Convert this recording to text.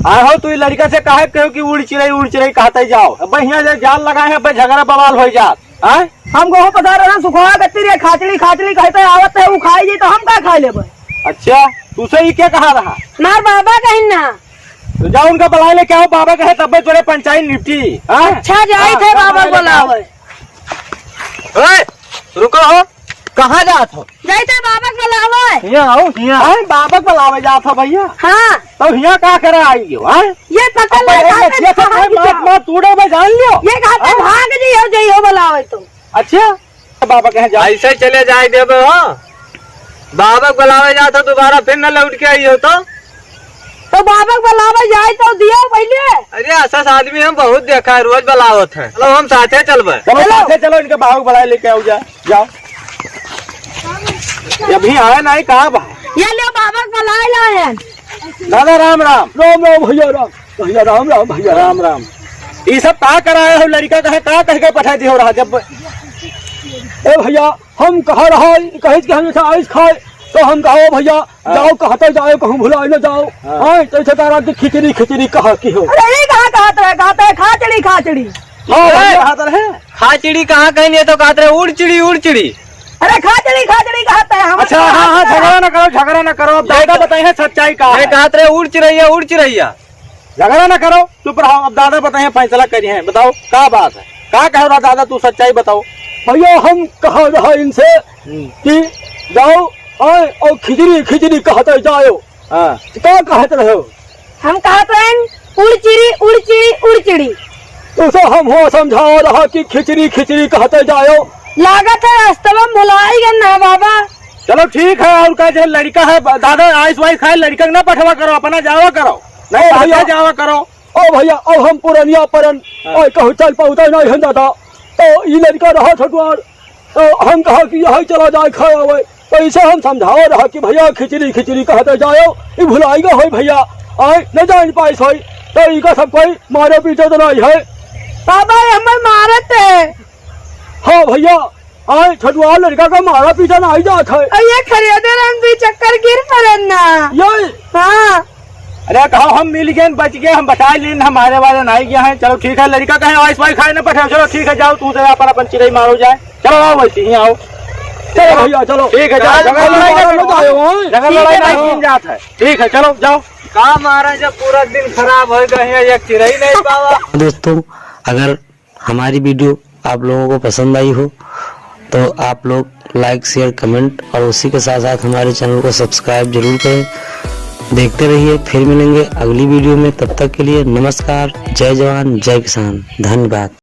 आए हो तू लड़का से कहे कहो कि उड़ चिड़ई कहते जाओ बढ़िया से जाल लगाए हैं झगड़ा बवाल हो जात। आए हम गेहूं पसार रहे सुखवा गती रे खाचड़ी खाचड़ी कहते आवत है, वो खाई जी तो हम का खा लेबे। अच्छा तुसे ये क्या कहा रहा? मार बाबा कहीं ना। तो जाओ उनका बुला ले, क्या हो बाबा कहे तब तुरे पंचायत निपटी। अच्छा जाए थे बाबा बुलावे। रुको हो, कहाँ जात हो? जाए थे बाबा बुलावे। यहाँ आओ, यहाँ आए बाबा बुलावे जात हो भैया। हाँ तो यहाँ का करा आई हो? ये पकड़ ले मत तूड़े में जान लियो। ये कहते भाग जी हो जाइयो बुलावे तो। अच्छा बाबा कहे जा ऐसे चले जाए देवे हो, बाबा बुलावे जात हो दोबारा फिर न लौट के आई हो तो बाबा बुलावे जाए तो दियो पहले। अरे ऐसा आदमी हम बहुत देखा है, रोज बुलावत है। चलो हम साथे चलबे। चलो साथे चलो, इनके बाबू बुला लेके आओ जाओ। अभी आए नहीं कहा बा ये ले बाबा बुलाए लाए। दादा राम राम। राम राम भैया, राम भैया, राम राम भैया, राम राम। ये सब का कराया हो? लड़का कहे का कह के पठा दी हो रहा जब ए भैया हम कहा रहा कहे कि हम ऐसा आइस खाए तो हम कहो भैया जाओ कहते जाओ कहूँ भुला न जाओ। हाँ तो कह रहा खिचड़ी खिचड़ी कहा की हो। अरे ये कहा कहते है खाचड़ी खाचड़ी। हाँ भैया कहते रहे खाचिड़ी कहाँ कहीं नहीं तो कहते रहे उड़ चिड़ी। अरे खाचड़ी खाचड़ी कहते है। अच्छा हाँ झगड़ा न करो अब दादा बताए सच्चाई का अरे कहते रहे उड़ चिड़ैया। झगड़ा न करो, चुप रहो। अब दादा बताए फैसला करिए हैं, बताओ क्या बात है, क्या कह रहा दादा, तू सच्चाई बताओ। भैया हम कहा रहा इनसे कि जाओ आए और खिचड़ी खिचड़ी कहते जाओ। हाँ क्या कहते रहे हो? हम कहते हैं उड़ चिड़ी। उसे हम हो समझा रहा कि खिचड़ी खिचड़ी कहते जाओ। लागत है रास्ते में भुलाएगा ना बाबा। चलो ठीक है। और का जो लड़का है दादा आइस वाइस खाए, लड़का न पठवा करो, अपना जावा करो, नहीं भैया जावा करो। ओ भैया अब हम पुरनिया परन और कहूँ चल पहुँचा नहीं हम दादा तो ये लड़का रहा ठकुआर तो हम कहा कि यही चला जाए खाए हुए। तो इसे हम समझाओ रहा कि भैया खिचड़ी खिचड़ी कहते जाओ, ये भुलाएगा हो भैया आए न जान पाए सोई तो इका सब कोई मारे पीटे तो नहीं है। बाबा हमें मारत है। हाँ भैया आए ठकुआर लड़का का मारा पीटा नहीं जात है। ये खरीदे हम भी चक्कर गिर पड़े ना। यही हाँ अरे कहो हम मिल गए, बच गए, हम बता लेन, हमारे वाले नहीं गया है। चलो ठीक है, लड़का कहे आइस वाइस खाए न पठाओ। चलो ठीक है जाओ, तू से अपन चिड़ई मारो जाए। चलो आओ वैसे ही आओ। चलो भैया चलो ठीक है जाओ, झगड़ा लड़ाई नहीं जात है। ठीक है चलो जाओ। कहा मारा जब पूरा दिन खराब हो गए, एक चिड़ई नहीं पावा। दोस्तों अगर हमारी वीडियो आप लोगों को पसंद आई हो तो आप लोग लाइक शेयर कमेंट और उसी के साथ साथ हमारे चैनल को सब्सक्राइब जरूर करें। देखते रहिए, फिर मिलेंगे अगली वीडियो में। तब तक के लिए नमस्कार, जय जवान जय किसान, धन्यवाद।